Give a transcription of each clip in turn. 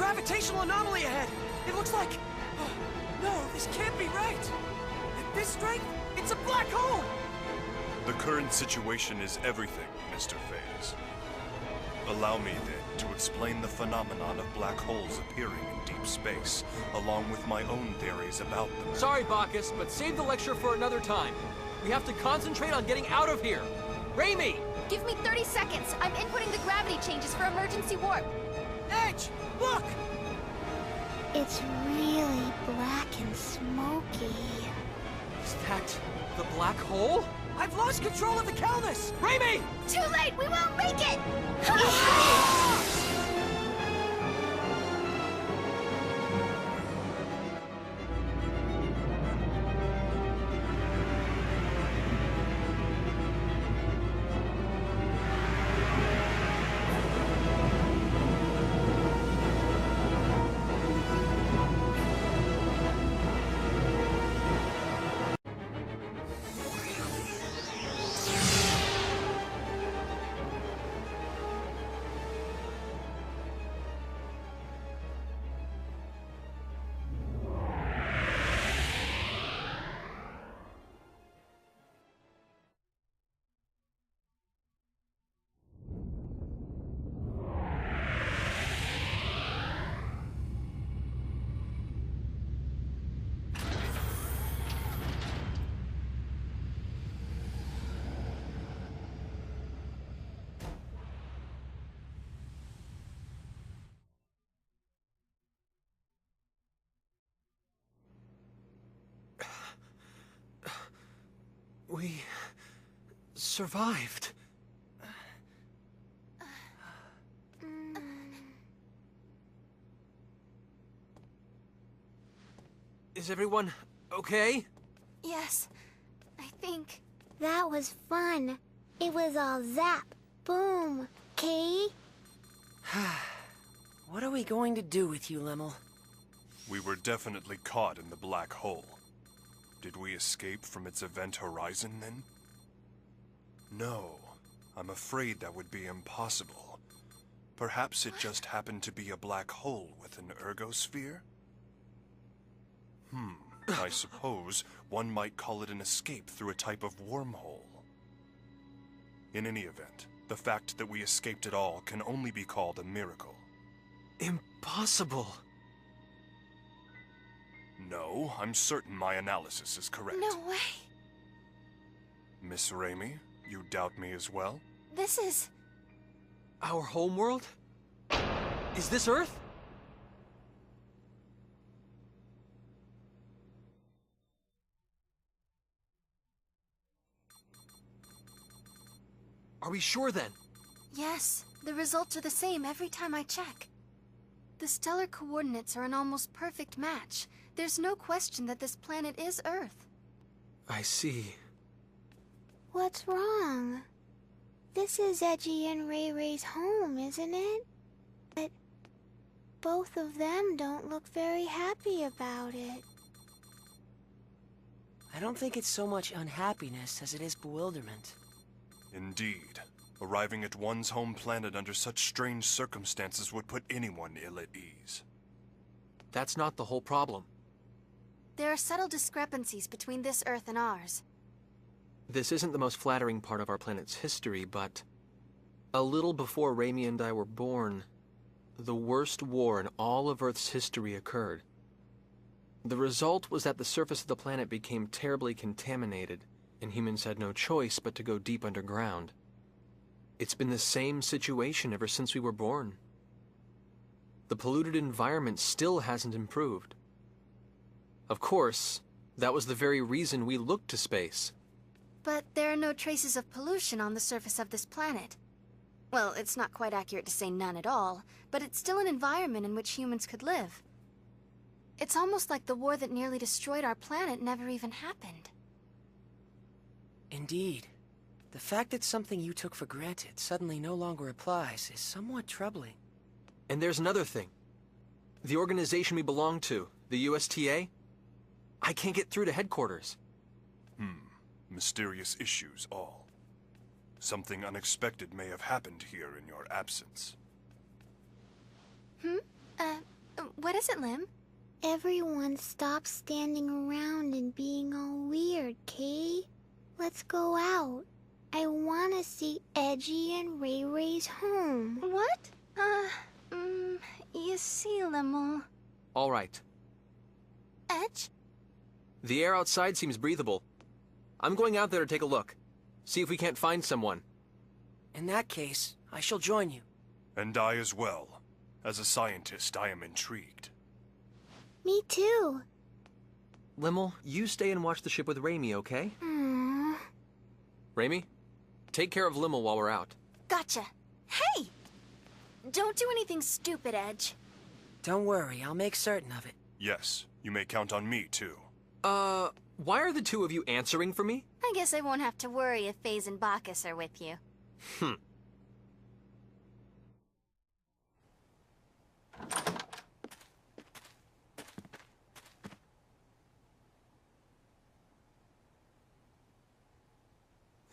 gravitational anomaly ahead! It looks like... Oh, no, this can't be right! At this strength, it's a black hole! The current situation is everything, Mr. Phase. Allow me, then, to explain the phenomenon of black holes appearing in deep space, along with my own theories about them. Sorry, Bacchus, but save the lecture for another time. We have to concentrate on getting out of here. Raimi! Give me 30 seconds. I'm inputting the gravity changes for emergency warp. Edge, look! It's really black and smoky. Is that the black hole? I've lost control of the Calnus! Raimi! Too late! We won't make it! We... survived. Is everyone okay? Yes, I think. That was fun. It was all zap, boom, Kay? What are we going to do with you, Lemmel? We were definitely caught in the black hole. Did we escape from its event horizon, then? No. I'm afraid that would be impossible. Perhaps it just happened to be a black hole with an ergosphere? I suppose one might call it an escape through a type of wormhole. In any event, the fact that we escaped at all can only be called a miracle. Impossible. No, I'm certain my analysis is correct. No way. Miss Raimi, you doubt me as well? This is... Our homeworld? Is this Earth? Are we sure then? Yes, the results are the same every time I check. The stellar coordinates are an almost perfect match. There's no question that this planet is Earth. I see. What's wrong? This is Edgy and Ray Ray's home, isn't it? But both of them don't look very happy about it. I don't think it's so much unhappiness as it is bewilderment. Indeed. Arriving at one's home planet under such strange circumstances would put anyone ill at ease. That's not the whole problem. There are subtle discrepancies between this Earth and ours. This isn't the most flattering part of our planet's history, but a little before Raimi and I were born, the worst war in all of Earth's history occurred. The result was that the surface of the planet became terribly contaminated, and humans had no choice but to go deep underground. It's been the same situation ever since we were born. The polluted environment still hasn't improved. Of course, that was the very reason we looked to space. But there are no traces of pollution on the surface of this planet. Well, it's not quite accurate to say none at all, but it's still an environment in which humans could live. It's almost like the war that nearly destroyed our planet never even happened. Indeed. The fact that something you took for granted suddenly no longer applies is somewhat troubling. And there's another thing. The organization we belong to, the USTA, I can't get through to headquarters. Mysterious issues all. Something unexpected may have happened here in your absence. What is it, Lim? Everyone stop standing around and being all weird, Kay. Let's go out. I want to see Edgy and Ray Ray's home. What? You see, Limmel... All right. Edge? The air outside seems breathable. I'm going out there to take a look. See if we can't find someone. In that case, I shall join you. And I as well. As a scientist, I am intrigued. Me too. Limmel, you stay and watch the ship with Raimi, okay? Aww. Raimi, take care of Limmel while we're out. Gotcha. Hey! Don't do anything stupid, Edge. Don't worry, I'll make certain of it. Yes, you may count on me, too. Why are the two of you answering for me? I guess I won't have to worry if Faze and Bacchus are with you.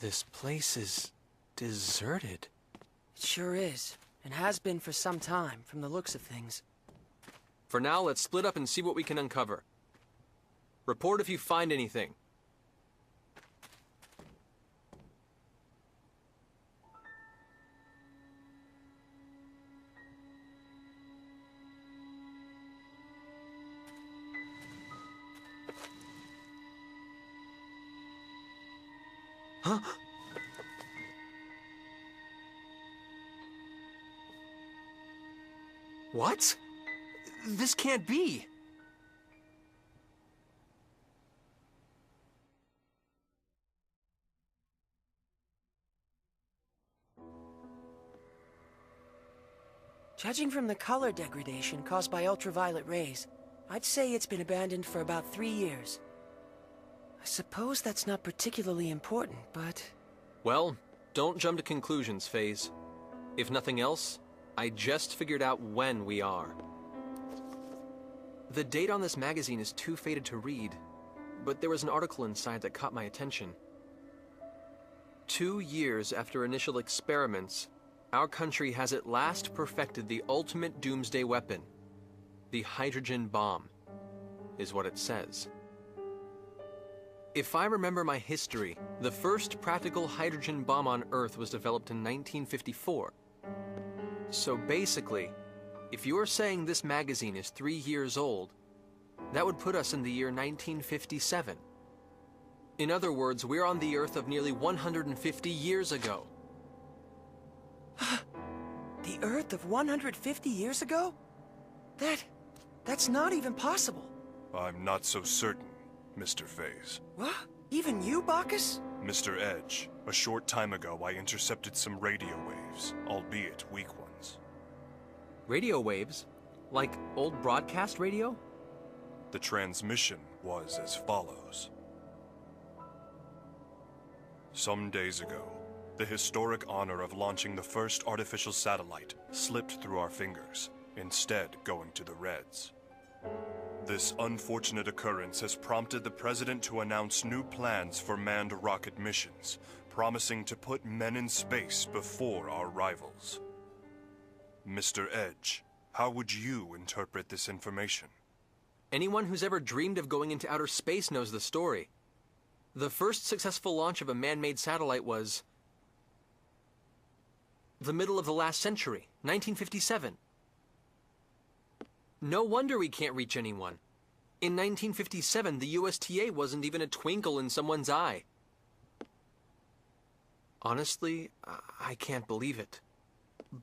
This place is deserted. It sure is, and has been for some time, from the looks of things. For now, let's split up and see what we can uncover. Report if you find anything. Huh? What? This can't be. Judging from the color degradation caused by ultraviolet rays, I'd say it's been abandoned for about 3 years. I suppose that's not particularly important, but... Well, don't jump to conclusions, Faze. If nothing else, I just figured out when we are. The date on this magazine is too faded to read, but there was an article inside that caught my attention. 2 years after initial experiments, our country has at last perfected the ultimate doomsday weapon. The hydrogen bomb, is what it says. If I remember my history, the first practical hydrogen bomb on Earth was developed in 1954. So basically, if you're saying this magazine is 3 years old, that would put us in the year 1957. In other words, we're on the Earth of nearly 150 years ago. The Earth of 150 years ago? That's not even possible. I'm not so certain, Mr. Faze. What? Even you, Bacchus? Mr. Edge, a short time ago I intercepted some radio waves, albeit weak ones. Radio waves? Like old broadcast radio? The transmission was as follows. Some days ago, the historic honor of launching the first artificial satellite slipped through our fingers, instead going to the Reds. This unfortunate occurrence has prompted the President to announce new plans for manned rocket missions, promising to put men in space before our rivals. Mr. Edge, how would you interpret this information? Anyone who's ever dreamed of going into outer space knows the story. The first successful launch of a man-made satellite was the middle of the last century, 1957. No wonder we can't reach anyone. In 1957, the USTA wasn't even a twinkle in someone's eye. Honestly, I can't believe it.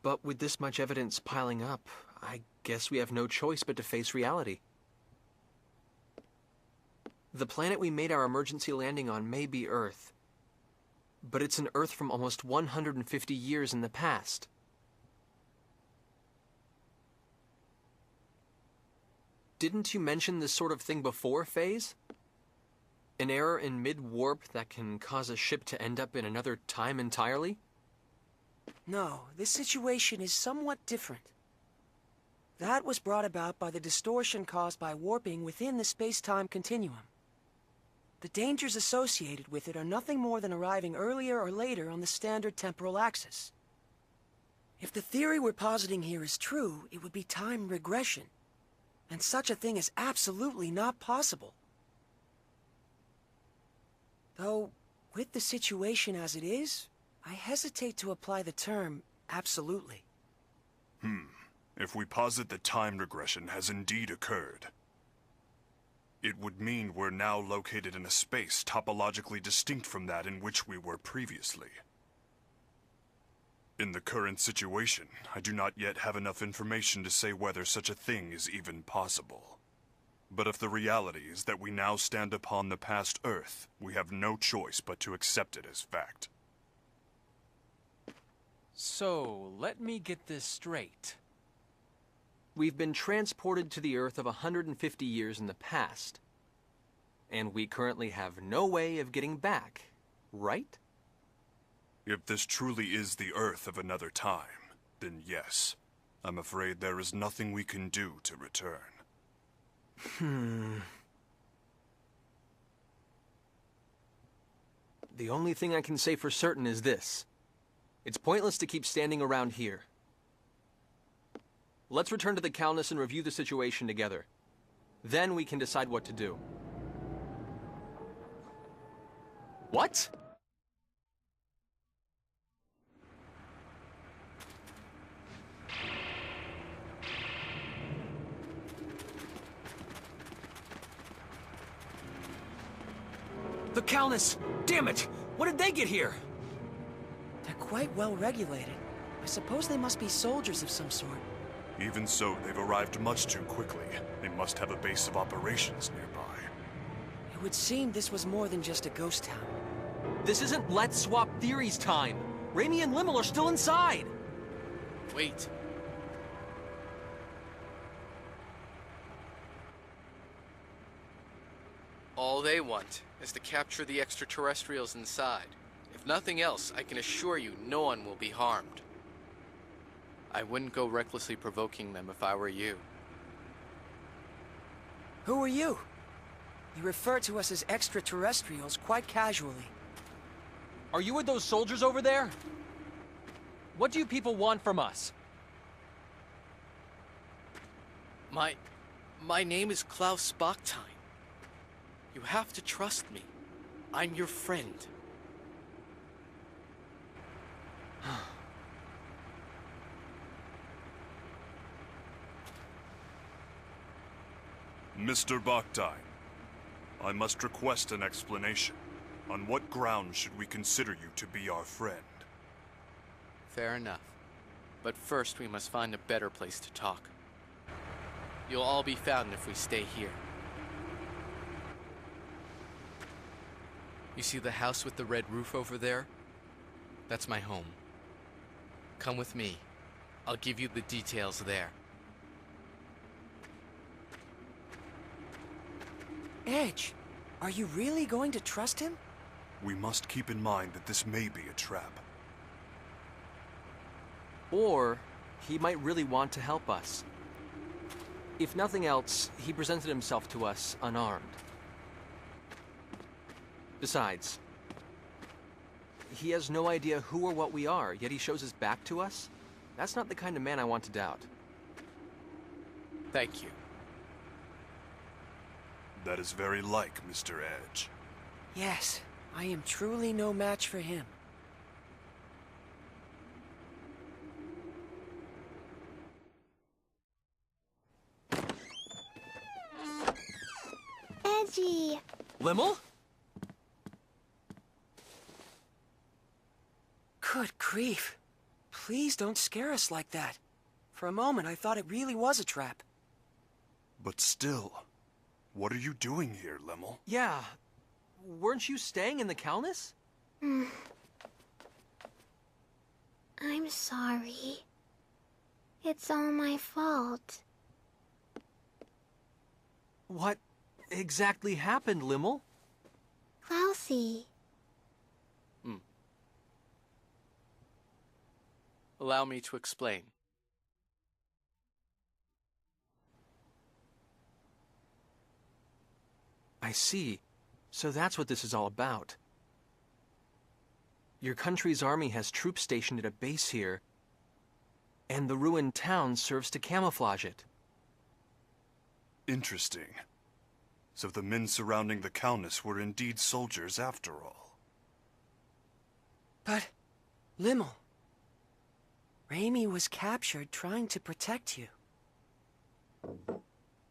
But with this much evidence piling up, I guess we have no choice but to face reality. The planet we made our emergency landing on may be Earth, but it's an Earth from almost 150 years in the past. Didn't you mention this sort of thing before, Faze? An error in mid-warp that can cause a ship to end up in another time entirely? No, this situation is somewhat different. That was brought about by the distortion caused by warping within the space-time continuum. The dangers associated with it are nothing more than arriving earlier or later on the standard temporal axis. If the theory we're positing here is true, it would be time regression. And such a thing is absolutely not possible. Though, with the situation as it is, I hesitate to apply the term absolutely. If we posit that time regression has indeed occurred, it would mean we're now located in a space topologically distinct from that in which we were previously. In the current situation, I do not yet have enough information to say whether such a thing is even possible. But if the reality is that we now stand upon the past Earth, we have no choice but to accept it as fact. So, let me get this straight. We've been transported to the Earth of 150 years in the past. And we currently have no way of getting back, right? If this truly is the Earth of another time, then yes. I'm afraid there is nothing we can do to return. The only thing I can say for certain is this. It's pointless to keep standing around here. Let's return to the Calnus and review the situation together. Then we can decide what to do. What? The Calnus! Damn it! What did they get here? They're quite well regulated. I suppose they must be soldiers of some sort. Even so, they've arrived much too quickly. They must have a base of operations nearby. It would seem this was more than just a ghost town. This isn't Let's Swap Theories time. Raimi and Limmel are still inside. Wait. All they want is to capture the extraterrestrials inside. If nothing else, I can assure you no one will be harmed. I wouldn't go recklessly provoking them if I were you. Who are you? You refer to us as extraterrestrials quite casually. Are you with those soldiers over there? What do you people want from us? My name is Klaus Bachstein. You have to trust me. I'm your friend. Mr. Bachstein, I must request an explanation. On what grounds should we consider you to be our friend? Fair enough. But first we must find a better place to talk. You'll all be found if we stay here. You see the house with the red roof over there? That's my home. Come with me. I'll give you the details there. Edge, are you really going to trust him? We must keep in mind that this may be a trap. Or he might really want to help us. If nothing else, he presented himself to us unarmed. Besides, he has no idea who or what we are, yet he shows his back to us? That's not the kind of man I want to doubt. Thank you. That is very like Mr. Edge. Yes, I am truly no match for him. Edgy. Limmel? Good grief. Please don't scare us like that. For a moment, I thought it really was a trap. But still, what are you doing here, Limmel? Yeah, weren't you staying in the Calnus? I'm sorry. It's all my fault. What exactly happened, Limmel? Klausy. Allow me to explain. I see. So that's what this is all about. Your country's army has troops stationed at a base here, And the ruined town serves to camouflage it. Interesting. So the men surrounding the Calnus were indeed soldiers after all. But, Limmel, Raimi was captured trying to protect you.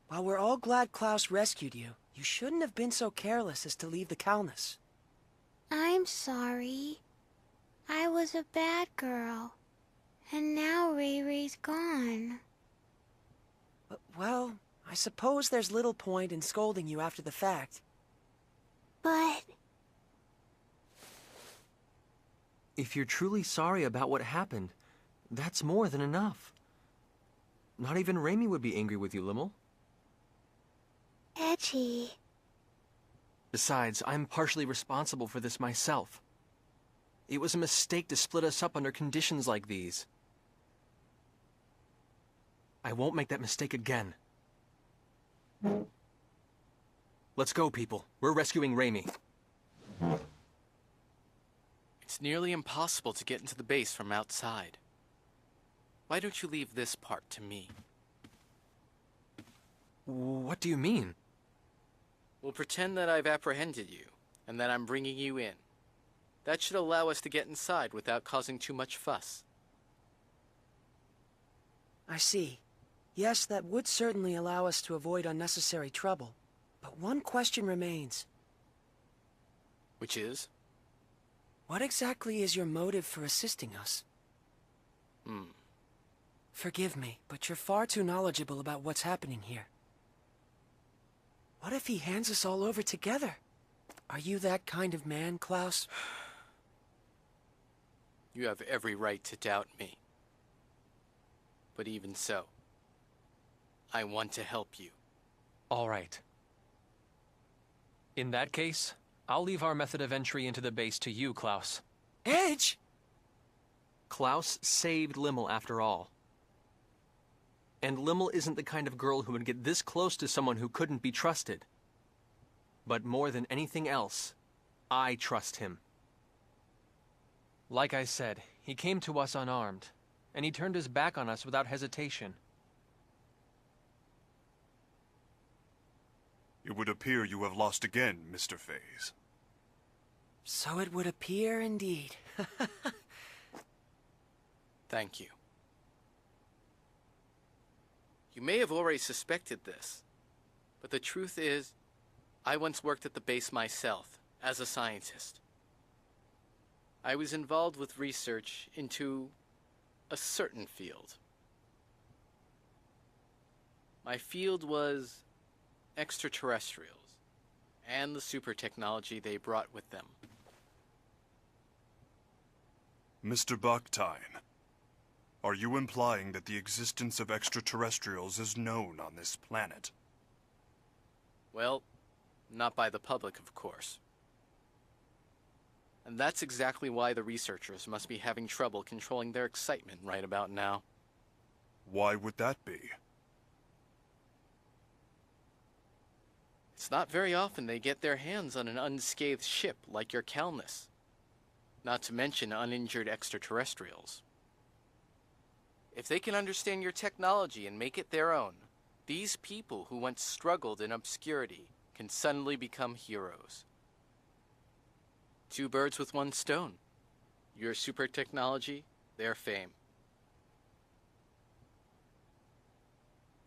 While we're all glad Klaus rescued you, you shouldn't have been so careless as to leave the Calnus. I'm sorry. I was a bad girl. And now Ray Ray's gone. Well, I suppose there's little point in scolding you after the fact. But... If you're truly sorry about what happened, that's more than enough. Not even Raimi would be angry with you, Limmel. Edgy. Besides, I'm partially responsible for this myself. It was a mistake to split us up under conditions like these. I won't make that mistake again. Let's go, people. We're rescuing Raimi. It's nearly impossible to get into the base from outside. Why don't you leave this part to me? What do you mean? We'll pretend that I've apprehended you, and that I'm bringing you in. That should allow us to get inside without causing too much fuss. I see. Yes, that would certainly allow us to avoid unnecessary trouble. But one question remains. Which is? What exactly is your motive for assisting us? Forgive me, but you're far too knowledgeable about what's happening here. What if he hands us all over together? Are you that kind of man, Klaus? You have every right to doubt me. But even so, I want to help you. All right. In that case, I'll leave our method of entry into the base to you, Klaus. Edge! Klaus saved Limmel after all. And Limmel isn't the kind of girl who would get this close to someone who couldn't be trusted. But more than anything else, I trust him. Like I said, he came to us unarmed, and he turned his back on us without hesitation. It would appear you have lost again, Mr. Faze. So it would appear indeed. Thank you. You may have already suspected this, but the truth is, I once worked at the base myself, as a scientist. I was involved with research into a certain field. My field was extraterrestrials, and the super technology they brought with them. Mr. Bakhtayn, are you implying that the existence of extraterrestrials is known on this planet? Well, not by the public, of course. And that's exactly why the researchers must be having trouble controlling their excitement right about now. Why would that be? It's not very often they get their hands on an unscathed ship like your Calnus. Not to mention uninjured extraterrestrials. If they can understand your technology and make it their own, these people who once struggled in obscurity can suddenly become heroes. Two birds with one stone. Your super technology, their fame.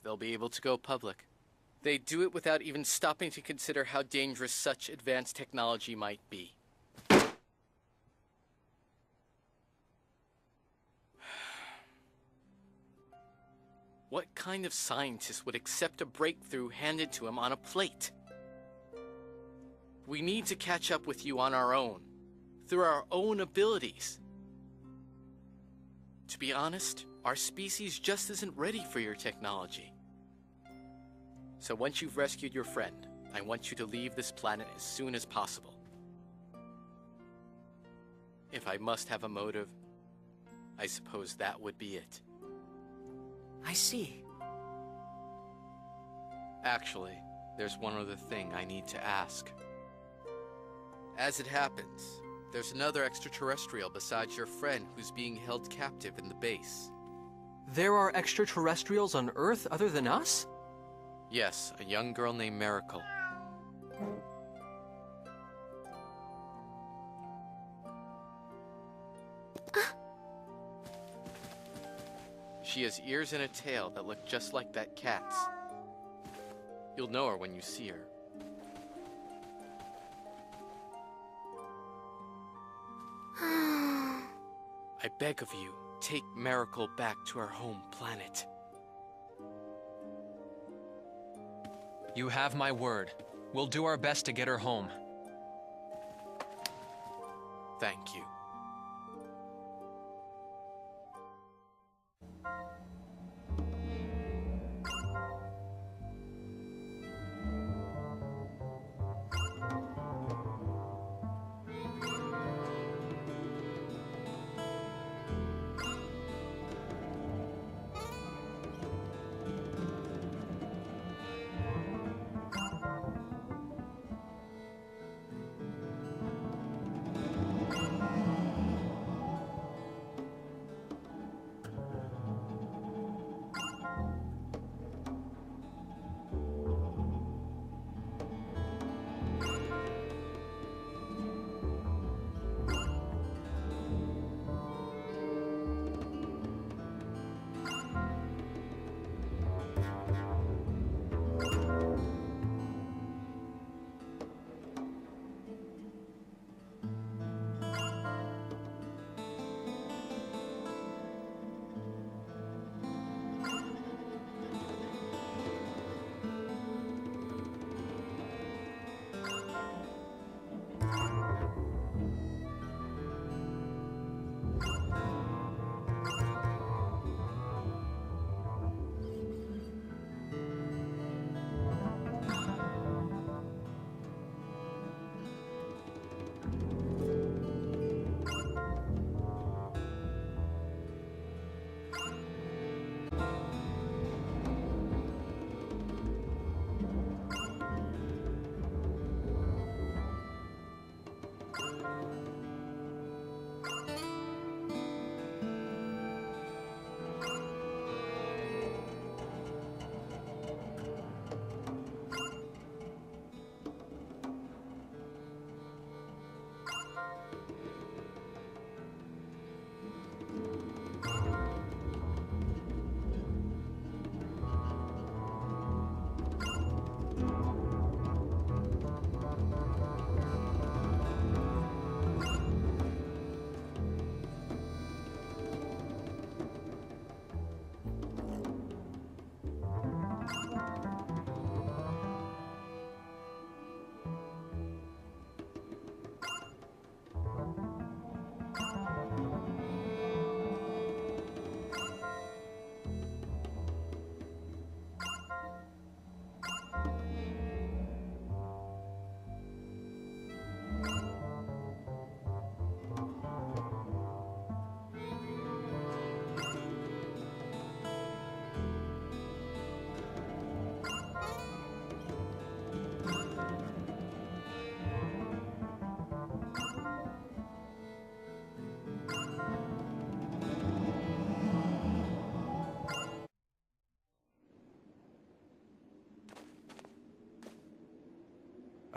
They'll be able to go public. They do it without even stopping to consider how dangerous such advanced technology might be. What kind of scientist would accept a breakthrough handed to him on a plate? We need to catch up with you on our own, through our own abilities. To be honest, our species just isn't ready for your technology. So once you've rescued your friend, I want you to leave this planet as soon as possible. If I must have a motive, I suppose that would be it. I see. Actually, there's one other thing I need to ask. As it happens, there's another extraterrestrial besides your friend who's being held captive in the base. There are extraterrestrials on Earth other than us? Yes, a young girl named Miracle. She has ears and a tail that look just like that cat's. You'll know her when you see her. I beg of you, take Miracle back to her home planet. You have my word. We'll do our best to get her home. Thank you.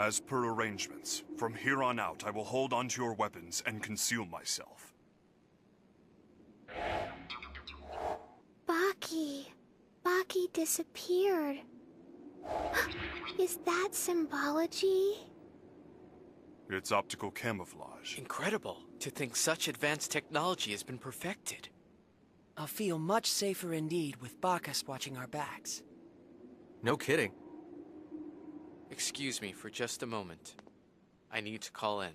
As per arrangements, from here on out, I will hold onto your weapons and conceal myself. Baki. Baki disappeared. Is that symbology? It's optical camouflage. Incredible to think such advanced technology has been perfected. I'll feel much safer indeed with Bacchus watching our backs. No kidding. Excuse me for just a moment. I need to call in.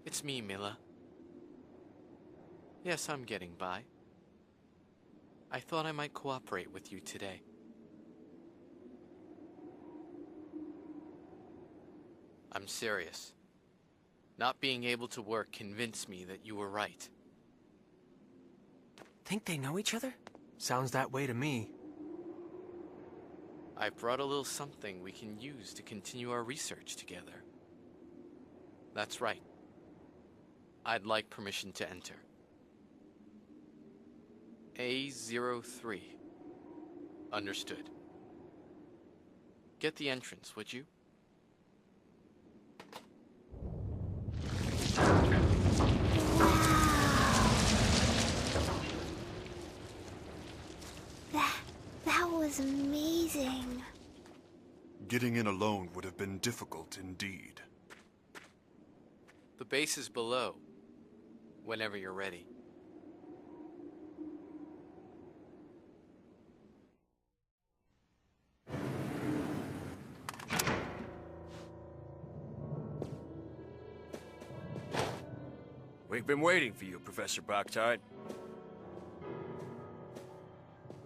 It's me, Milla. Yes, I'm getting by. I thought I might cooperate with you today. I'm serious. Not being able to work convinced me that you were right. Think they know each other? Sounds that way to me. I brought a little something we can use to continue our research together. That's right. I'd like permission to enter. A03. Understood. Get the entrance, would you? That was amazing. Getting in alone would have been difficult indeed. The base is below, whenever you're ready. We've been waiting for you, Professor Bactide.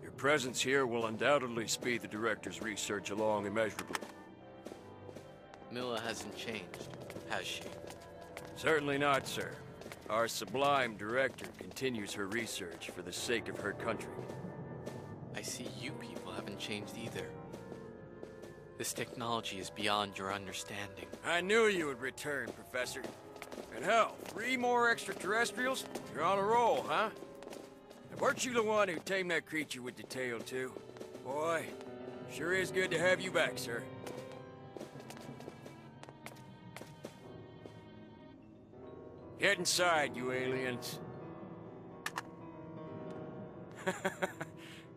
Your presence here will undoubtedly speed the Director's research along immeasurably. Milla hasn't changed, has she? Certainly not, sir. Our sublime Director continues her research for the sake of her country. I see you people haven't changed either. This technology is beyond your understanding. I knew you would return, Professor. And hell, 3 more extraterrestrials? You're on a roll, huh? And weren't you the one who tamed that creature with the tail, too? Boy, sure is good to have you back, sir. Get inside, you aliens.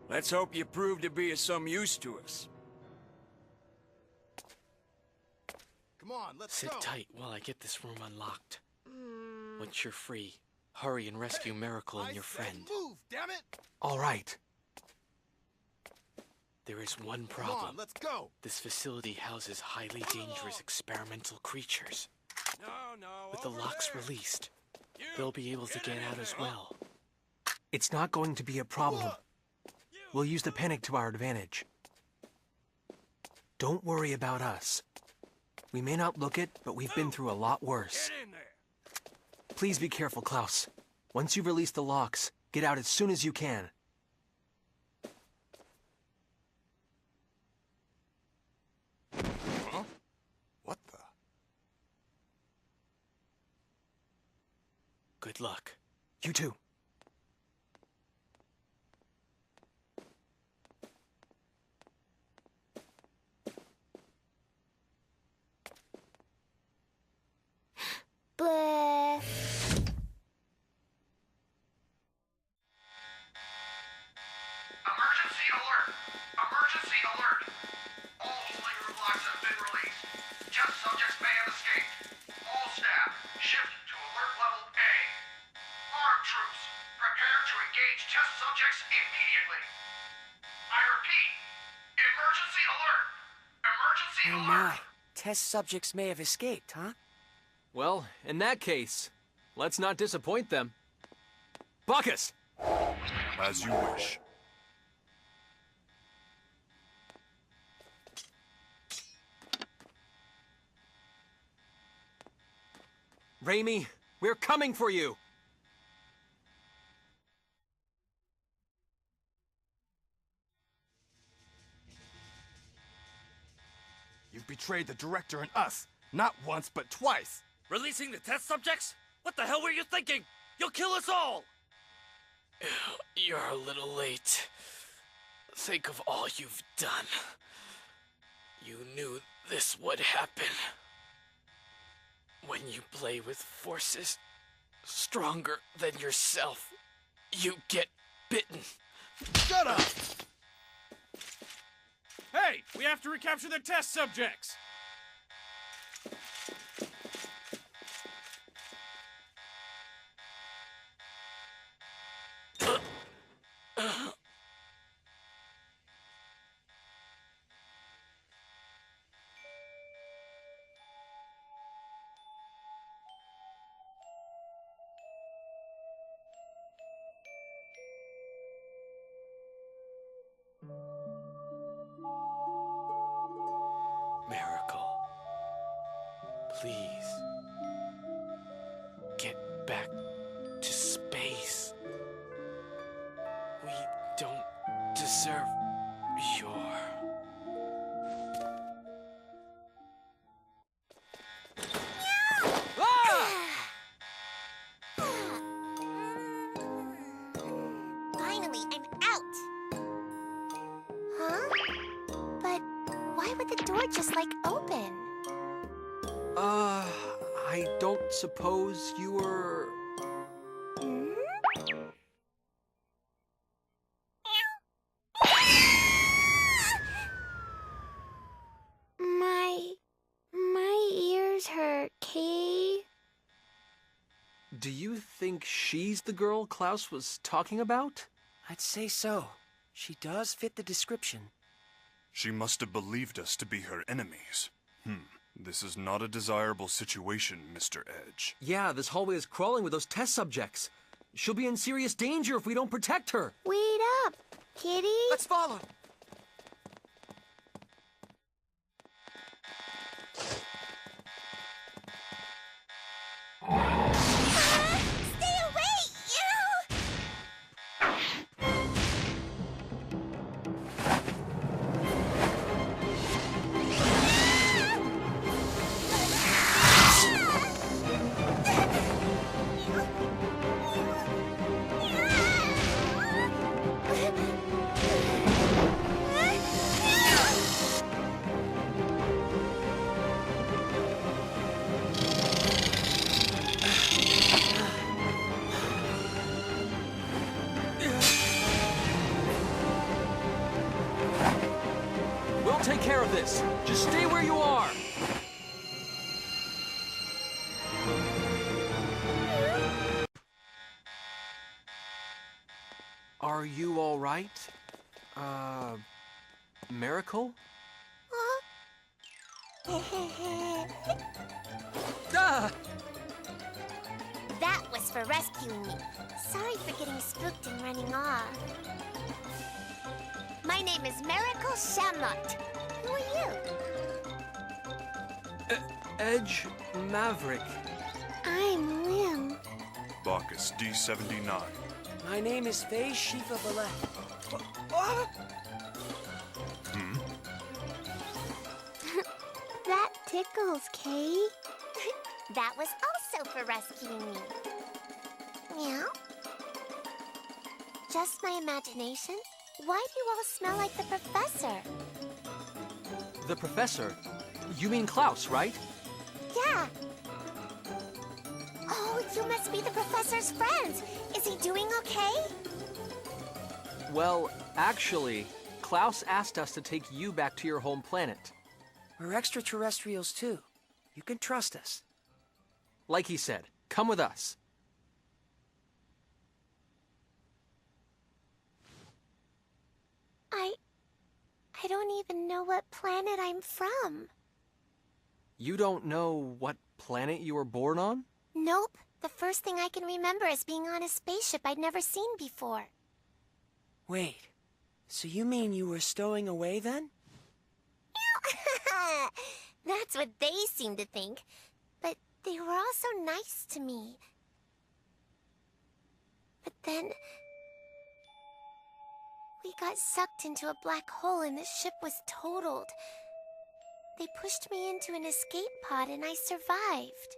Let's hope you prove to be of some use to us. Come on, let's Sit go. tight while I get this room unlocked. Once you're free, hurry and rescue Miracle and your friend. Move, damn it! All right. There is one Come problem. on, let's go. This facility houses highly dangerous experimental creatures. No, With the over locks there. released, You, they'll be able to get in out as there. well. It's not going to be a problem. We'll use the panic to our advantage. Don't worry about us. We may not look it, but we've been through a lot worse. Get in there. Please be careful, Klaus. Once you've released the locks, get out as soon as you can. Huh? What the? Good luck. You too. Bleh. Emergency alert! Emergency alert! All holding room locks have been released. Test subjects may have escaped. All staff, shift to alert level A. Armed troops, prepare to engage test subjects immediately. I repeat, emergency alert! Emergency Oh alert! my. Test subjects may have escaped, huh? Well, in that case, let's not disappoint them. Bacchus! As you wish. Raimi, we're coming for you! You've betrayed the Director and us. Not once, but twice. Releasing the test subjects? What the hell were you thinking? You'll kill us all! You're a little late. Think of all you've done. You knew this would happen. When you play with forces stronger than yourself, you get bitten. Shut up! Hey, we have to recapture their test subjects! Miracle, please get back to space. We don't deserve your Finally, I'm out! Huh? But why would the door just, like, open? I don't suppose you were... Hmm? My ears hurt, Kay. Do you think she's the girl Klaus was talking about? I'd say so. She does fit the description. She must have believed us to be her enemies. This is not a desirable situation, Mr. Edge. Yeah, this hallway is crawling with those test subjects. She'll be in serious danger if we don't protect her. Wait up, Kitty. Let's follow. Stay away, you! We'll take care of this. Just stay where you are. Are you all right? Miracle? Ah! That was for rescuing me. Sorry for getting spooked and running off. My name is Miracle Shamnot. Who are you? Edge Maverick. I'm Lim. Bacchus D79. My name is Faye Shifa Ballet. That tickles, Kay. That was also for rescuing me. Meow? Just my imagination? Why do you all smell like the professor? The professor? You mean Klaus, right? Yeah. Oh, you must be the professor's friends. Is he doing okay? Well, actually, Klaus asked us to take you back to your home planet. We're extraterrestrials too. You can trust us. Like he said, come with us. I don't even know what planet I'm from. You don't know what planet you were born on? Nope. The first thing I can remember is being on a spaceship I'd never seen before. Wait, so you mean you were stowing away then? That's what they seem to think. But they were all so nice to me. But then... we got sucked into a black hole and the ship was totaled. They pushed me into an escape pod and I survived.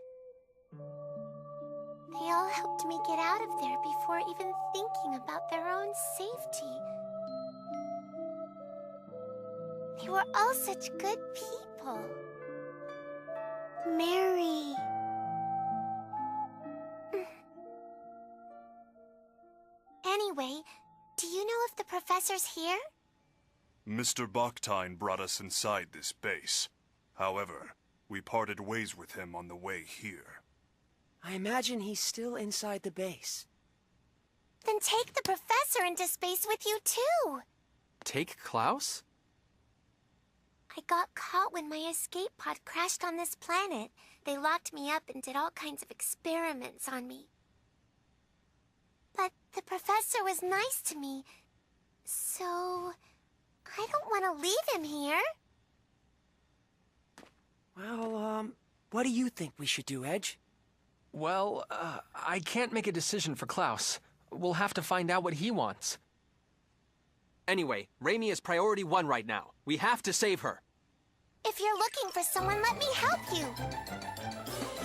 They all helped me get out of there before even thinking about their own safety. They were all such good people. Mary. Anyway, do you know if the professor's here? Mr. Baktine brought us inside this base. However, we parted ways with him on the way here. I imagine he's still inside the base. Then take the professor into space with you too. Take Klaus? I got caught when my escape pod crashed on this planet. They locked me up and did all kinds of experiments on me. But the professor was nice to me, so I don't want to leave him here. Well, what do you think we should do, Edge? Well, I can't make a decision for Klaus. We'll have to find out what he wants. Anyway, Raimi is priority 1 right now. We have to save her. If you're looking for someone, let me help you.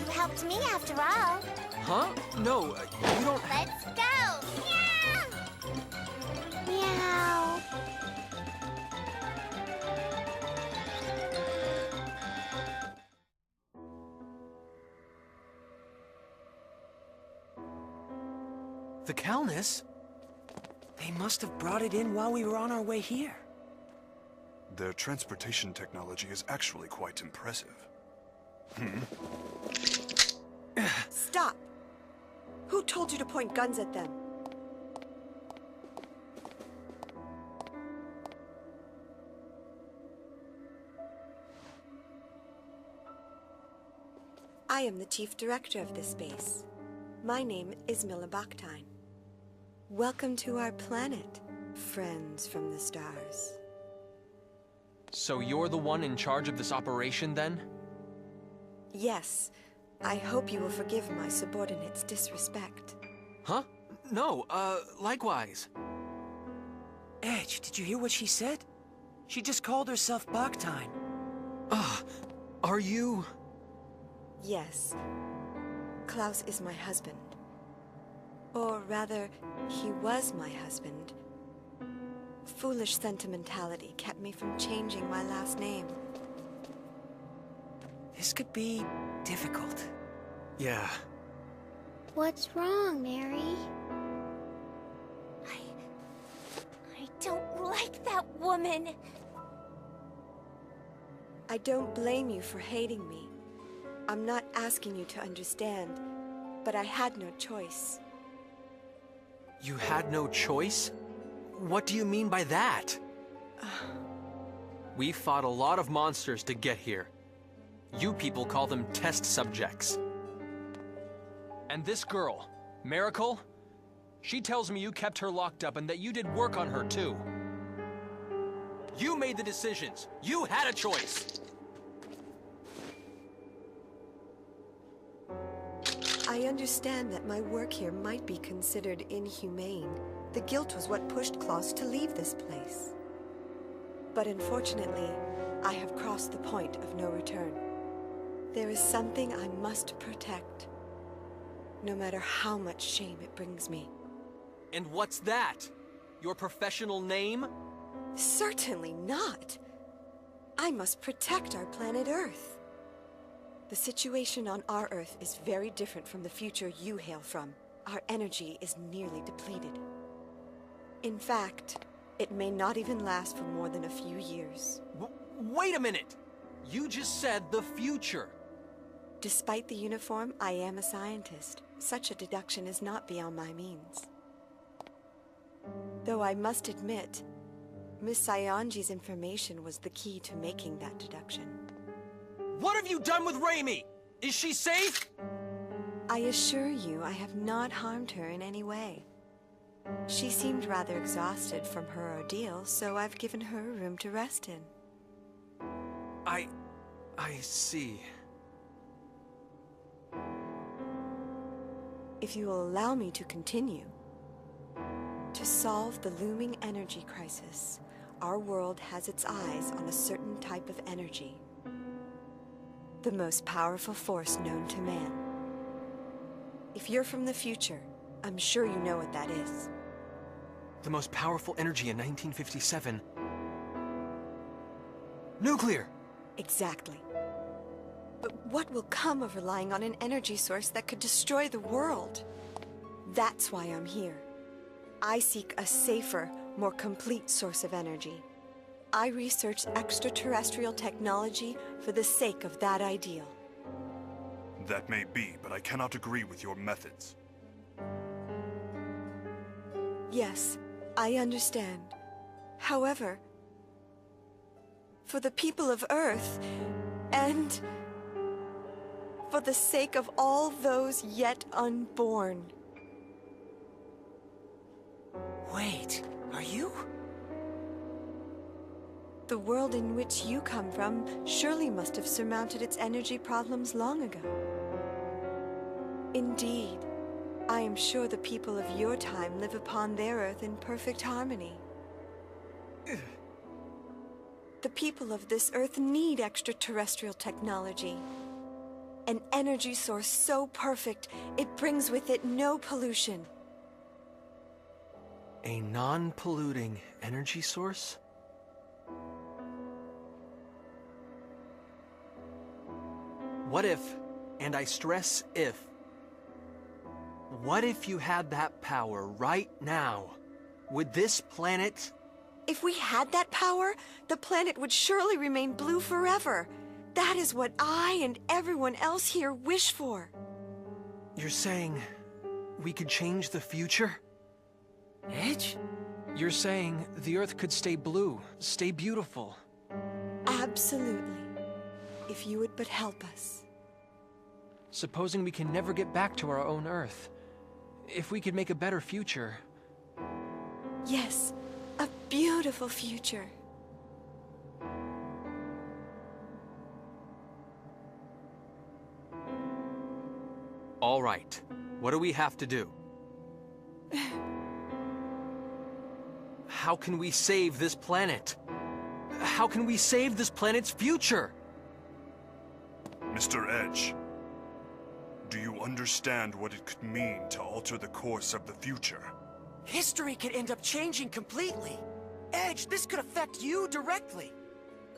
You helped me after all. Huh? No, you don't... Let's go! Yeah! The Calnus? They must have brought it in while we were on our way here. Their transportation technology is actually quite impressive. Stop! Who told you to point guns at them? I am the chief director of this base. My name is Milla Bakhtayn. Welcome to our planet, friends from the stars. So you're the one in charge of this operation, then? Yes. I hope you will forgive my subordinate's disrespect. Huh? No, likewise. Edge, did you hear what she said? She just called herself Bakhtayn. Are you... Yes. Klaus is my husband. Or rather, he was my husband. Foolish sentimentality kept me from changing my last name. This could be difficult. Yeah. What's wrong, Mary? I don't like that woman. I don't blame you for hating me. I'm not asking you to understand, but I had no choice. You had no choice? What do you mean by that? We fought a lot of monsters to get here. You people call them test subjects. And this girl, Miracle, she tells me you kept her locked up and that you did work on her too. You made the decisions. You had a choice. I understand that my work here might be considered inhumane. The guilt was what pushed Klaus to leave this place. But unfortunately, I have crossed the point of no return. There is something I must protect, no matter how much shame it brings me. And what's that? Your professional name? Certainly not. I must protect our planet Earth. The situation on our Earth is very different from the future you hail from. Our energy is nearly depleted. In fact, it may not even last for more than a few years. Wait a minute! You just said the future. Despite the uniform, I am a scientist. Such a deduction is not beyond my means. Though I must admit, Miss Saionji's information was the key to making that deduction. What have you done with Raimi? Is she safe? I assure you, I have not harmed her in any way. She seemed rather exhausted from her ordeal, so I've given her a room to rest in. I see. If you will allow me to continue. To solve the looming energy crisis, our world has its eyes on a certain type of energy. The most powerful force known to man. If you're from the future, I'm sure you know what that is. The most powerful energy in 1957. Nuclear! Exactly. But what will come of relying on an energy source that could destroy the world? That's why I'm here. I seek a safer, more complete source of energy. I research extraterrestrial technology for the sake of that ideal. That may be, but I cannot agree with your methods. Yes, I understand. However, for the people of Earth, and for the sake of all those yet unborn. Wait, are you? The world in which you come from surely must have surmounted its energy problems long ago. Indeed, I am sure the people of your time live upon their Earth in perfect harmony. The people of this Earth need extraterrestrial technology. An energy source so perfect, it brings with it no pollution. A non-polluting energy source? What if, and I stress if, What if you had that power right now? Would this planet... If we had that power, the planet would surely remain blue forever. That is what I and everyone else here wish for. You're saying we could change the future? Edge? You're saying the Earth could stay blue, stay beautiful. Absolutely. If you would but help us. Supposing we can never get back to our own Earth. If we could make a better future. Yes, a beautiful future. All right. What do we have to do? How can we save this planet? How can we save this planet's future? Mr. Edge, do you understand what it could mean to alter the course of the future? History could end up changing completely. Edge, this could affect you directly.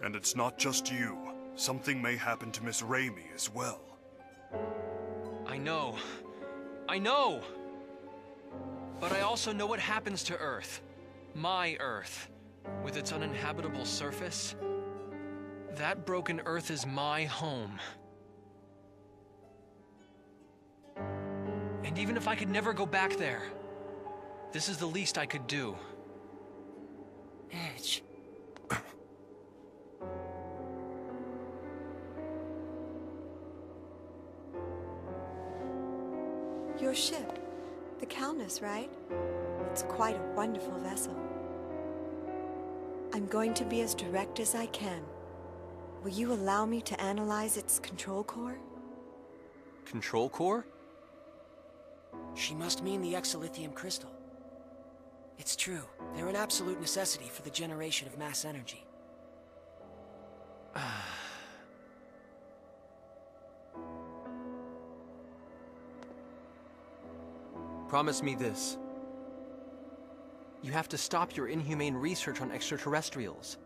And it's not just you. Something may happen to Miss Raimi as well. I know. I know! But I also know what happens to Earth. My Earth. With its uninhabitable surface. That broken Earth is my home. And even if I could never go back there, this is the least I could do. Edge. Your ship, the Calnus, right? It's quite a wonderful vessel. I'm going to be as direct as I can. Will you allow me to analyze its control core? Control core? She must mean the exolithium crystal. It's true. They're an absolute necessity for the generation of mass energy. Promise me this. You have to stop your inhumane research on extraterrestrials.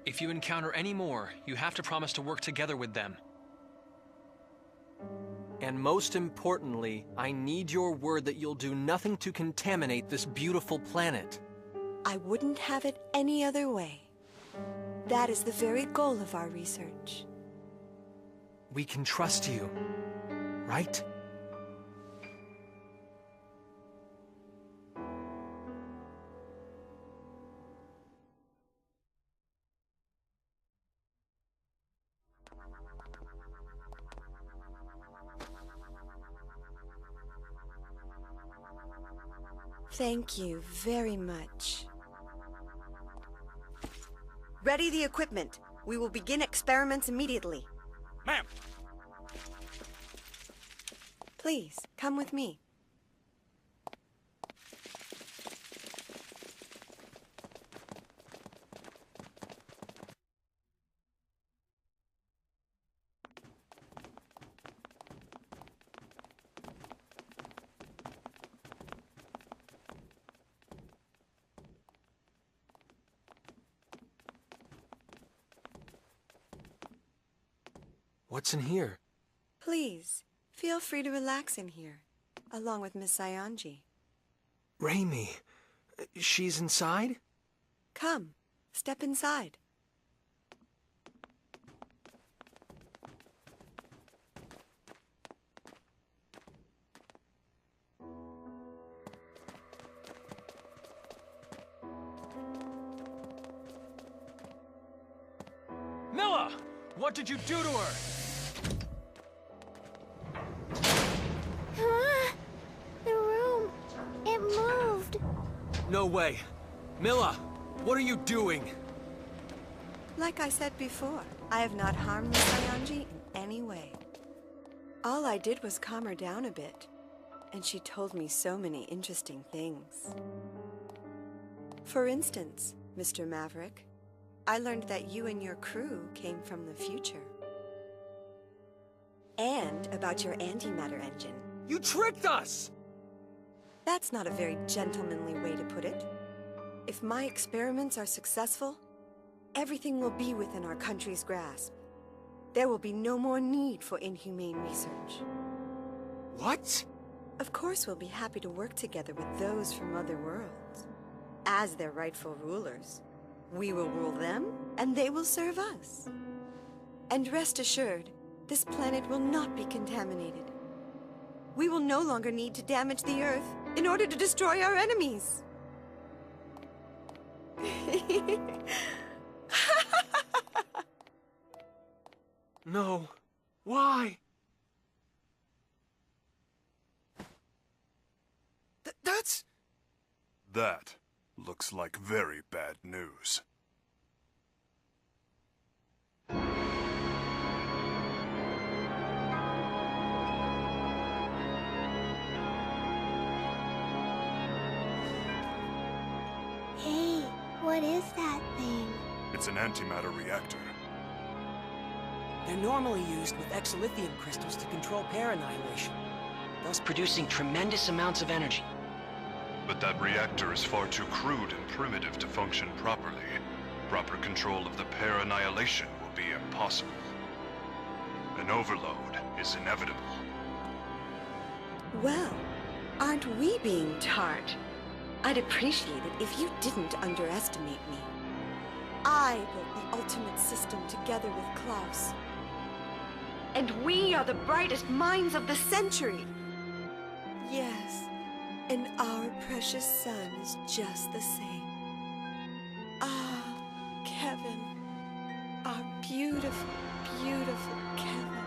If you encounter any more, you have to promise to work together with them. And most importantly, I need your word that you'll do nothing to contaminate this beautiful planet. I wouldn't have it any other way. That is the very goal of our research. We can trust you, right? Thank you very much. Ready the equipment. We will begin experiments immediately. Ma'am! Please, come with me. What's in here? Please, feel free to relax in here, along with Miss Saionji. Raimi, she's inside? Come, step inside. Milla! What did you do to her? The room, it moved. No way. Milla, what are you doing? Like I said before, I have not harmed Miss Saionji in any way. All I did was calm her down a bit, and she told me so many interesting things. For instance, Mr. Maverick, I learned that you and your crew came from the future. And about your antimatter engine. You tricked us! That's not a very gentlemanly way to put it. If my experiments are successful, everything will be within our country's grasp. There will be no more need for inhumane research. What? Of course we'll be happy to work together with those from other worlds. As their rightful rulers. We will rule them, and they will serve us. And rest assured, this planet will not be contaminated. We will no longer need to damage the Earth in order to destroy our enemies. No. Why? That's... That looks like very bad news. Hey, what is that thing? It's an antimatter reactor. They're normally used with exolithium crystals to control pair annihilation, thus producing tremendous amounts of energy. But that reactor is far too crude and primitive to function properly. Proper control of the pair annihilation will be impossible. An overload is inevitable. Well, aren't we being tart? I'd appreciate it if you didn't underestimate me. I built the ultimate system together with Klaus. And we are the brightest minds of the century! Yes, and our precious son is just the same. Ah, Kevin. Our beautiful, beautiful Kevin.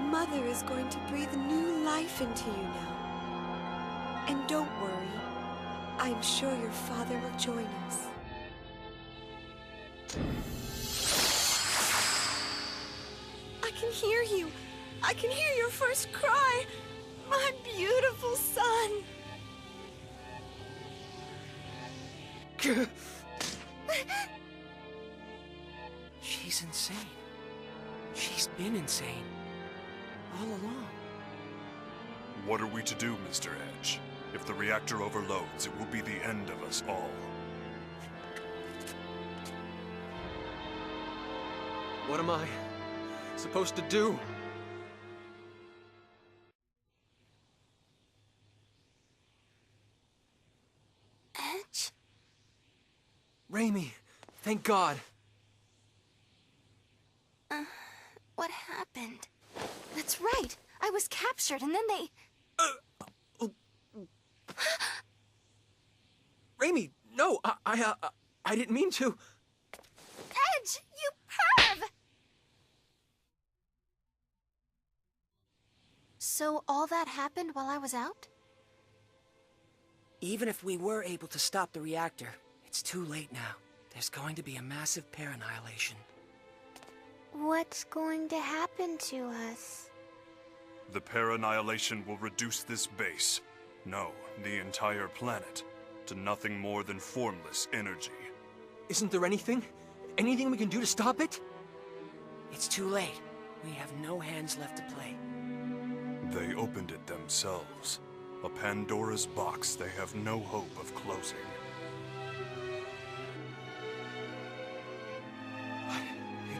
Mother is going to breathe new life into you now. And don't worry, I'm sure your father will join us. I can hear you. I can hear your first cry. My beautiful son. She's insane. She's been insane. All along. What are we to do, Mr. Edge? If the reactor overloads, it will be the end of us all. What am I supposed to do? Edge? Raimi, thank God. What happened? That's right. I was captured and then they... Raimi, no, I didn't mean to. Edge, you perv! So all that happened while I was out? Even if we were able to stop the reactor, it's too late now. There's going to be a massive pair annihilation. What's going to happen to us? The pair annihilation will reduce this base, no, the entire planet, to nothing more than formless energy. Isn't there anything we can do to stop it? It's too late. We have no hands left to play. They opened it themselves. A Pandora's box they have no hope of closing.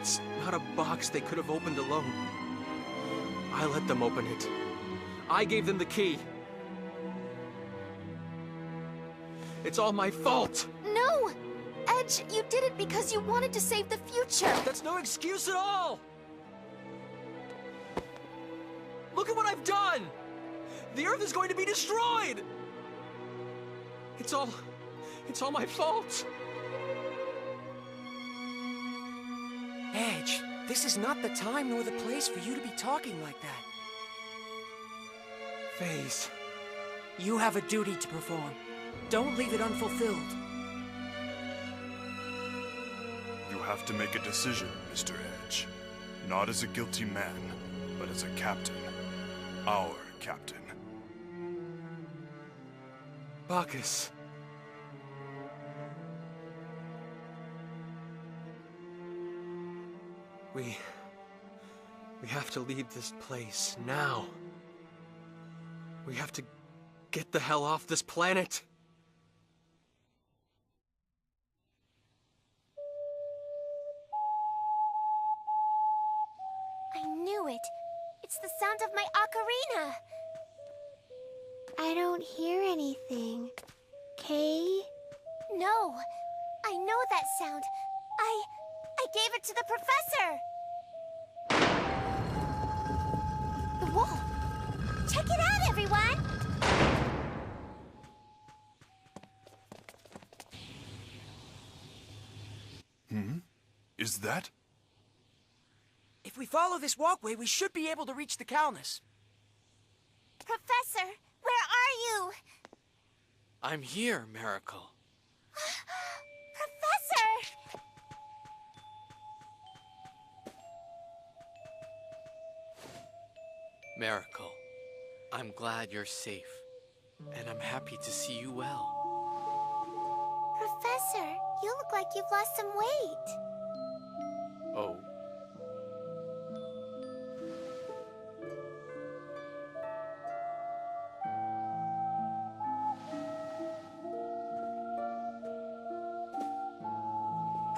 It's not a box they could have opened alone. I let them open it. I gave them the key. It's all my fault! No! Edge, you did it because you wanted to save the future! That's no excuse at all! Look at what I've done! The Earth is going to be destroyed! It's all my fault! Edge, this is not the time nor the place for you to be talking like that. Phase. You have a duty to perform. Don't leave it unfulfilled. You have to make a decision, Mr. Edge. Not as a guilty man, but as a captain. Our captain. Bacchus. We have to leave this place now. We have to get the hell off this planet. I knew it. It's the sound of my ocarina. don't hear anything. Kay? No, I know that sound. I gave it to the professor. The wall. Check it out, everyone. Is that? If we follow this walkway, we should be able to reach the Calnus. Professor, where are you? I'm here, Miracle. Professor! Miracle, I'm glad you're safe, and I'm happy to see you well. Professor, you look like you've lost some weight. Oh.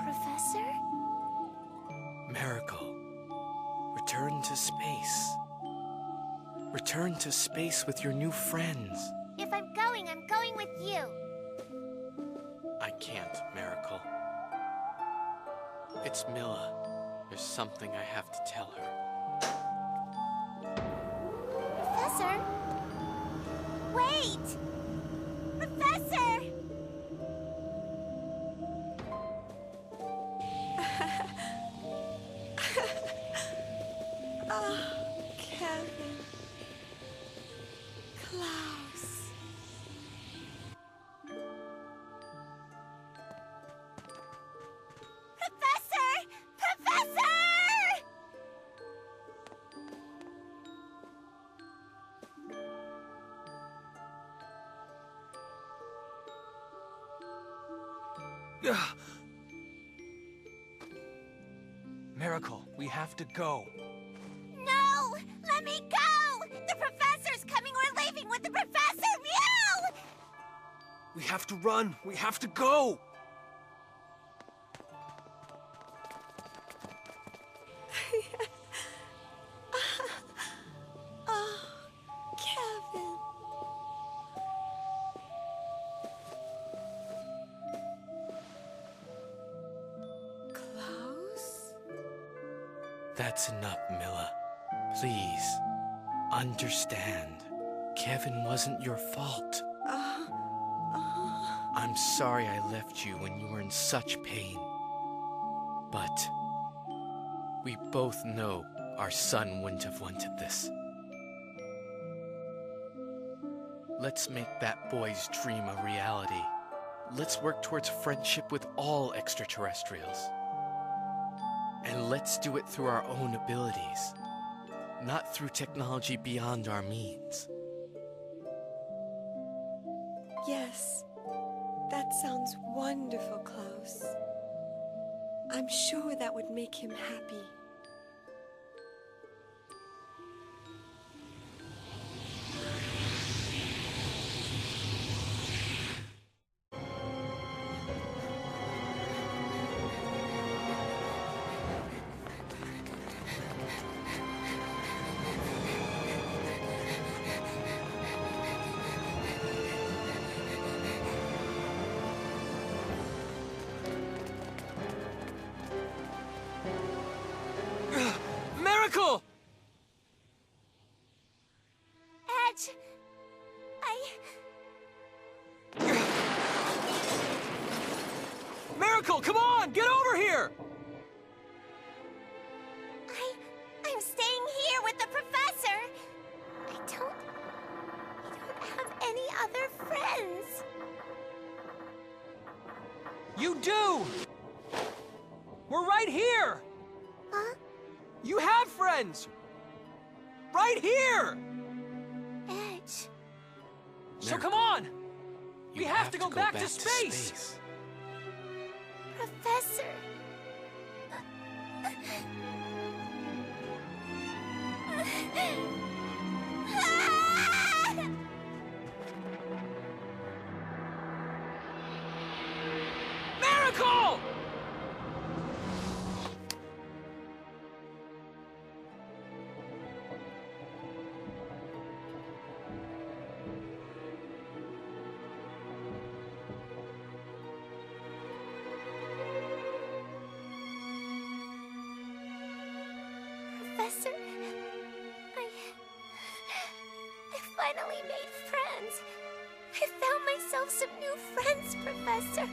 Professor? Miracle, return to space. Return to space with your new friends. If I'm going with you. I can't, Miracle. It's Milla. There's something I have to tell her. Professor? Wait! Professor! Oh, Kevin. Klaus. Professor! Professor! Miracle, we have to go. No! Let me go! The professor's coming! We're leaving with the professor! Meow! We have to run. We have to go. Oh, Kevin. Klaus? That's enough, Milla. Please, understand. Kevin wasn't your fault. I'm sorry I left you when you were in such pain. But we both know our son wouldn't have wanted this. Let's make that boy's dream a reality. Let's work towards friendship with all extraterrestrials. And let's do it through our own abilities, not through technology beyond our means. Yes, that sounds wonderful, Klaus. I'm sure that would make him happy. Miracle! Edge! Miracle, come on! Get over here! I'm staying here with the professor! I don't have any other friends. You do! We're right here! Huh? You have friends! Right here! Edge. So come on! We have to go back to space! Professor. Miracle! We made friends. I found myself some new friends, Professor.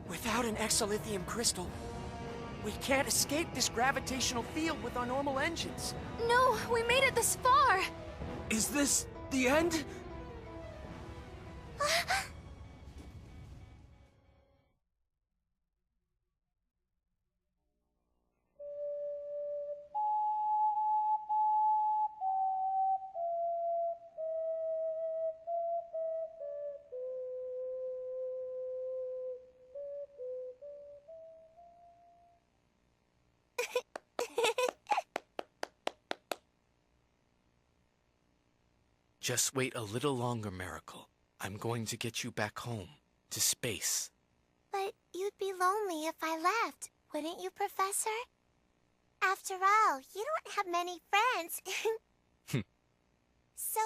Without an exolithium crystal, we can't escape this gravitational field with our normal engines. No, we made it this far! Is this the end? Just wait a little longer, Miracle. I'm going to get you back home, to space. But you'd be lonely if I left, wouldn't you, Professor? After all, you don't have many friends. So,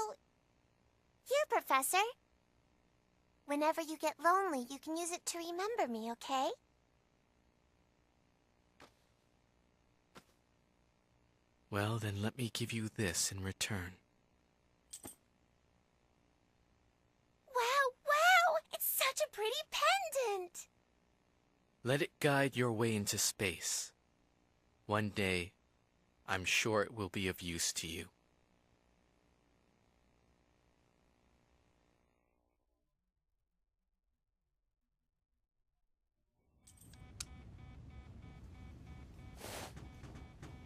here, Professor. Whenever you get lonely, you can use it to remember me, okay? Well, then let me give you this in return. Wow! It's such a pretty pendant! Let it guide your way into space. One day, I'm sure it will be of use to you.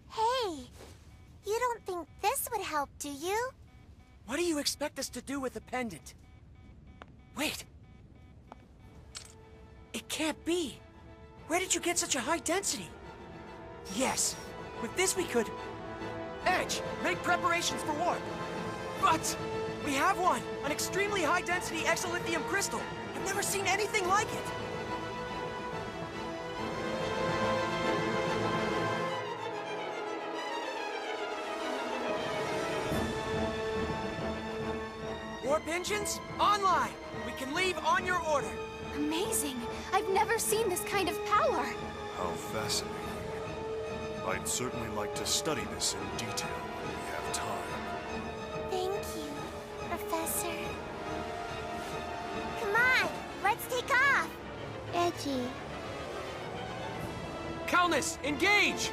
Hey, you don't think this would help, do you? What do you expect us to do with the pendant? Wait! It can't be! Where did you get such a high density? Yes, with this we could... Edge, make preparations for warp! But we have one! An extremely high-density exolithium crystal! I've never seen anything like it! Warp engines, online! We can leave on your order! Amazing! I've never seen this kind of power! How fascinating. I'd certainly like to study this in detail when we have time. Thank you, Professor. Come on, let's take off! Edgy. Calnus, engage!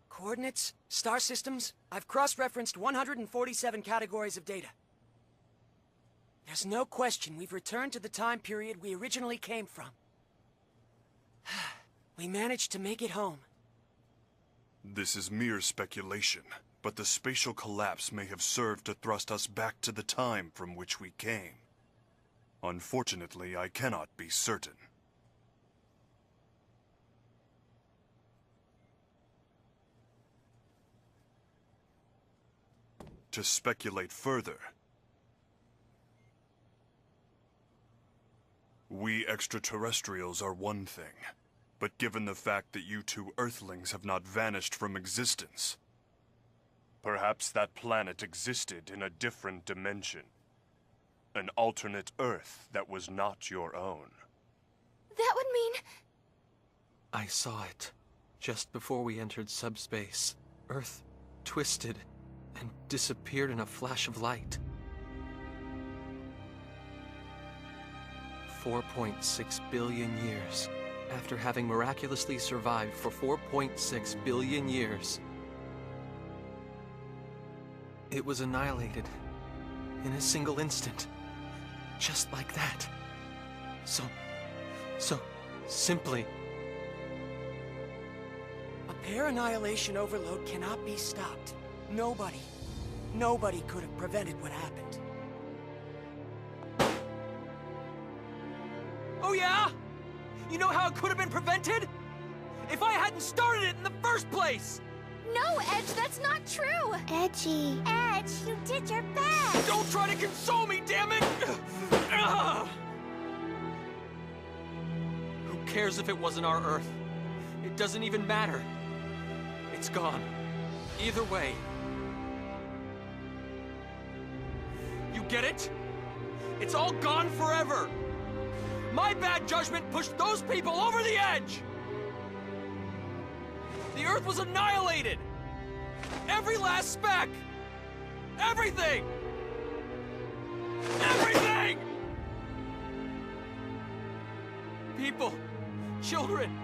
Coordinates, star systems, I've cross-referenced 147 categories of data. There's no question we've returned to the time period we originally came from. We managed to make it home. This is mere speculation, but the spatial collapse may have served to thrust us back to the time from which we came. Unfortunately, I cannot be certain. To speculate further, we extraterrestrials are one thing, but given the fact that you two Earthlings have not vanished from existence, perhaps that planet existed in a different dimension. An alternate Earth that was not your own. That would mean... I saw it. Just before we entered subspace, Earth twisted and disappeared in a flash of light. 4.6 billion years. After having miraculously survived for 4.6 billion years, it was annihilated in a single instant. Just like that. So simply. A pair annihilation overload cannot be stopped. Nobody could have prevented what happened. Oh yeah? You know how it could have been prevented? If I hadn't started it in the first place! No, Edge, that's not true! Edgy. Edge, you did your best! Don't try to console me, damn it! Ugh. Who cares if it wasn't our Earth? It doesn't even matter. It's gone. Either way. You get it? It's all gone forever! My bad judgment pushed those people over the edge! The Earth was annihilated! Every last speck! Everything! Everything! People, children,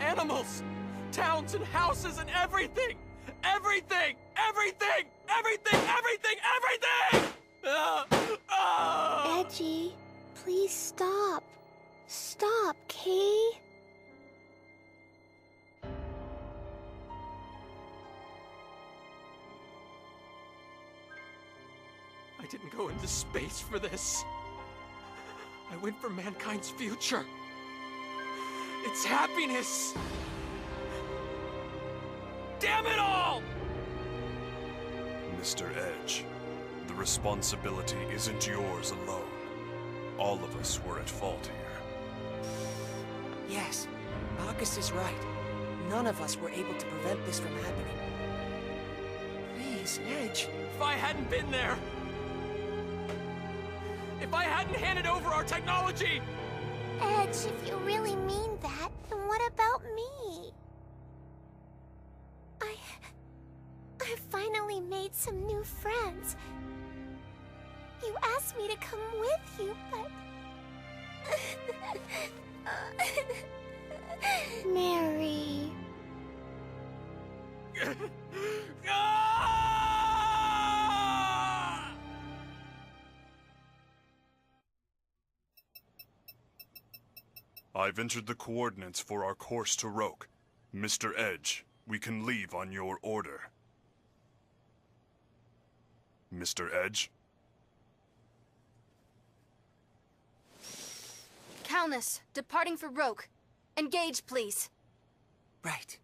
animals, towns and houses and everything! Everything! Everything! Everything! Everything! Everything! Edgy, please stop. Stop, Kay. I didn't go into space for this. I went for mankind's future. Its happiness. Damn it all! Mr. Edge, the responsibility isn't yours alone. All of us were at fault here. Yes, Bacchus is right. None of us were able to prevent this from happening. Please, Edge. If I hadn't been there... If I hadn't handed over our technology... Edge, if you really mean that, then what about me? I finally made some new friends. You asked me to come with you, but... Mary. I've entered the coordinates for our course to Roke. Mr. Edge, we can leave on your order. Mr. Edge? Calnus, departing for Roke. Engage, please. Right.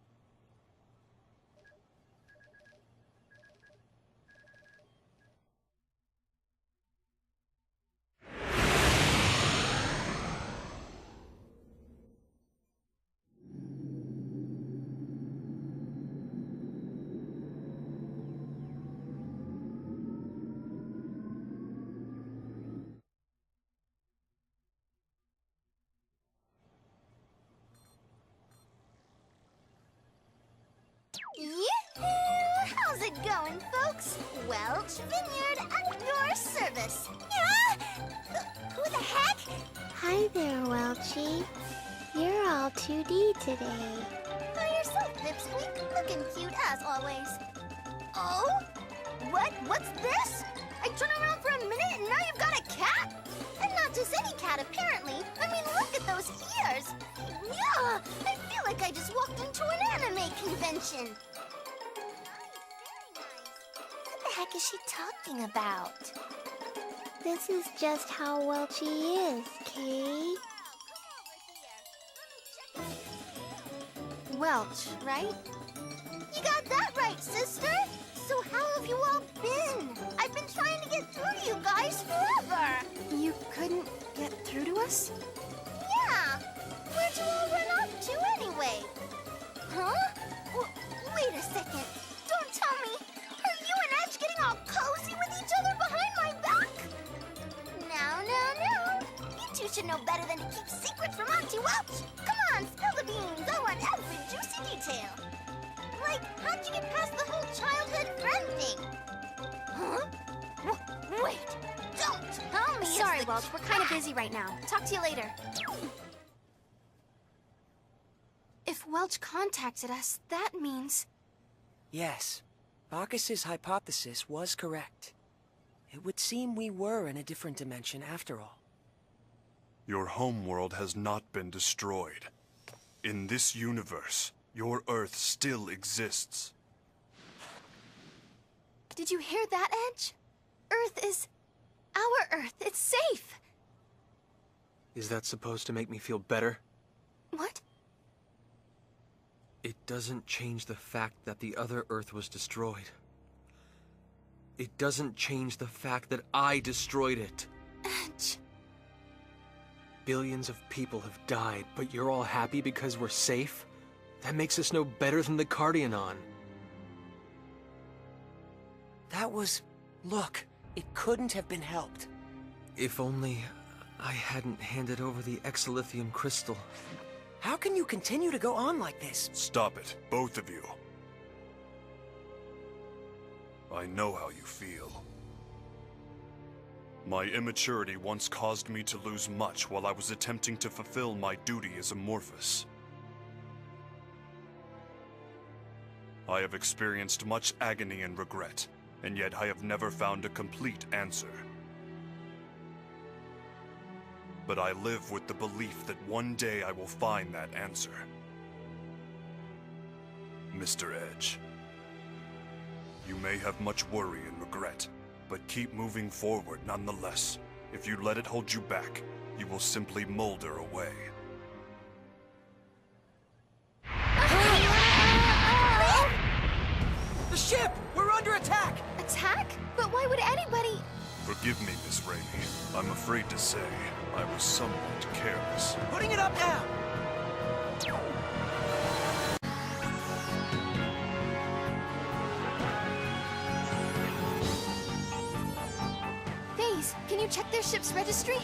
Yoo-hoo! How's it going, folks? Welch Vineyard at your service. Yeah? Who the heck? Hi there, Welchie. You're all 2D today. By yourself, Pipsqueak. Looking cute as always. Oh? What's this? I turn around for a minute and now you've got a cat? And not just any cat, apparently. I mean, look at those ears. Yeah, I feel like I just walked into an anime convention. What the heck is she talking about? This is just how Welchie is, Kay. Welch, right? You got that right, sister. So how have you all been? I've been trying to get through to you guys forever. You couldn't get through to us? Yeah. Where'd you all run off to anyway? Huh? Wait a second. Don't tell me. Are you and Edge getting all cozy with each other behind my back? No. You two should know better than to keep secrets from Auntie Welch. Come on, spill the beans. I want every juicy detail. Like, how'd you get past the whole childhood friend thing? Huh? Wait! Don't tell me. Sorry, Welch. We're kind of busy right now. Talk to you later. If Welch contacted us, that means... Yes. Bacchus's hypothesis was correct. It would seem we were in a different dimension after all. Your homeworld has not been destroyed. In this universe, your Earth still exists. Did you hear that, Edge? Earth is... our Earth. It's safe. Is that supposed to make me feel better? What? It doesn't change the fact that the other Earth was destroyed. It doesn't change the fact that I destroyed it. Edge. Billions of people have died, but you're all happy because we're safe? That makes us no better than the Cardianon. That was... Look, it couldn't have been helped. If only I hadn't handed over the Exilithium crystal. How can you continue to go on like this? Stop it, both of you. I know how you feel. My immaturity once caused me to lose much while I was attempting to fulfill my duty as Amorphous. I have experienced much agony and regret, and yet I have never found a complete answer. But I live with the belief that one day I will find that answer. Mr. Edge, you may have much worry and regret, but keep moving forward nonetheless. If you let it hold you back, you will simply molder away. The ship! We're under attack! Attack? But why would anybody... Forgive me, Miss Raimi. I'm afraid to say I was somewhat careless. Putting it up now! Phase, can you check their ship's registry?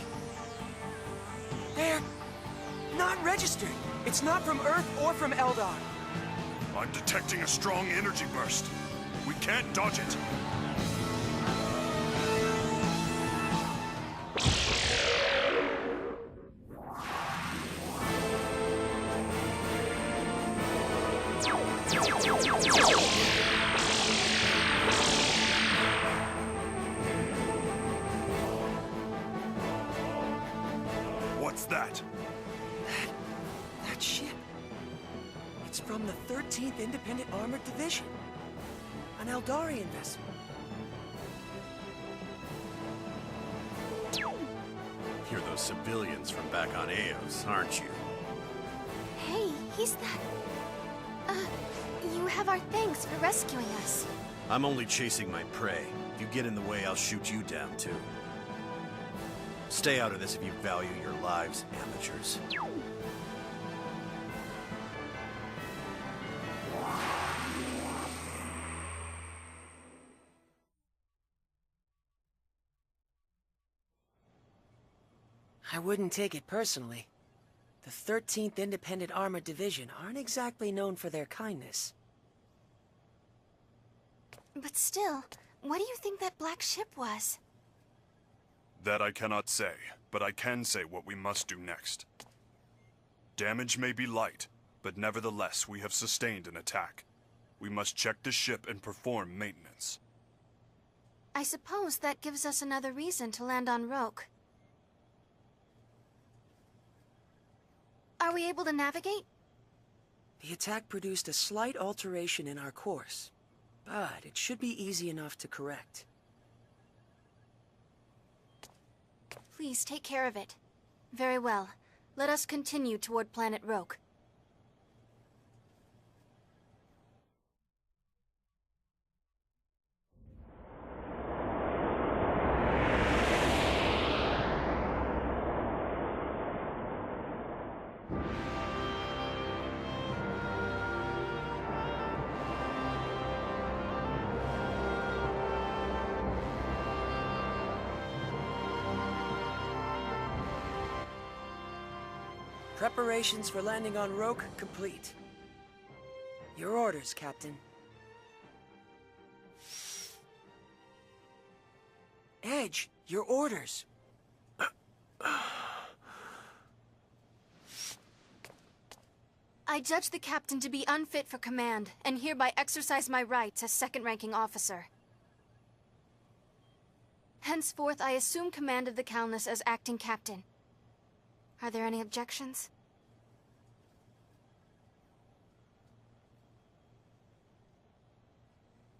They're... not registered. It's not from Earth or from Eldar. I'm detecting a strong energy burst. We can't dodge it. What's that? That ship. It's from the 13th Independent Armored Division. An Eldarian vessel. You're those civilians from back on Eos, aren't you? Hey, he's that... you have our thanks for rescuing us. I'm only chasing my prey. If you get in the way, I'll shoot you down, too. Stay out of this if you value your lives, amateurs. I wouldn't take it personally. The 13th Independent Armored Division aren't exactly known for their kindness. But still, what do you think that black ship was? That I cannot say, but I can say what we must do next. Damage may be light, but nevertheless we have sustained an attack. We must check the ship and perform maintenance. I suppose that gives us another reason to land on Roke. Are we able to navigate? The attack produced a slight alteration in our course, but it should be easy enough to correct. Please take care of it. Very well. Let us continue toward planet Roke. Preparations for landing on Roke complete. Your orders, Captain. Edge, your orders. I judge the captain to be unfit for command, and hereby exercise my rights as second-ranking officer. Henceforth, I assume command of the Calnus as acting captain. Are there any objections?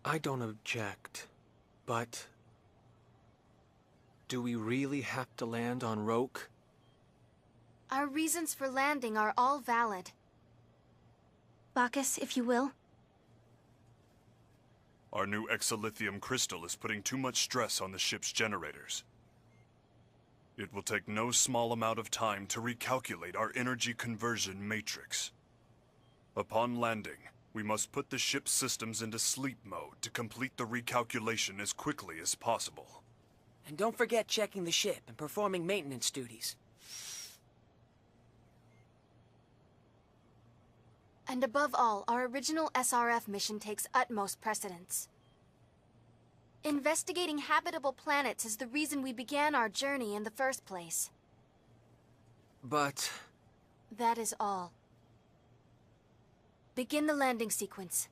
I don't object, but... do we really have to land on Roke? Our reasons for landing are all valid. Bacchus, if you will. Our new exolithium crystal is putting too much stress on the ship's generators. It will take no small amount of time to recalculate our energy conversion matrix. Upon landing, we must put the ship's systems into sleep mode to complete the recalculation as quickly as possible. And don't forget checking the ship and performing maintenance duties. And above all, our original SRF mission takes utmost precedence. Investigating habitable planets is the reason we began our journey in the first place. But... that is all. Begin the landing sequence.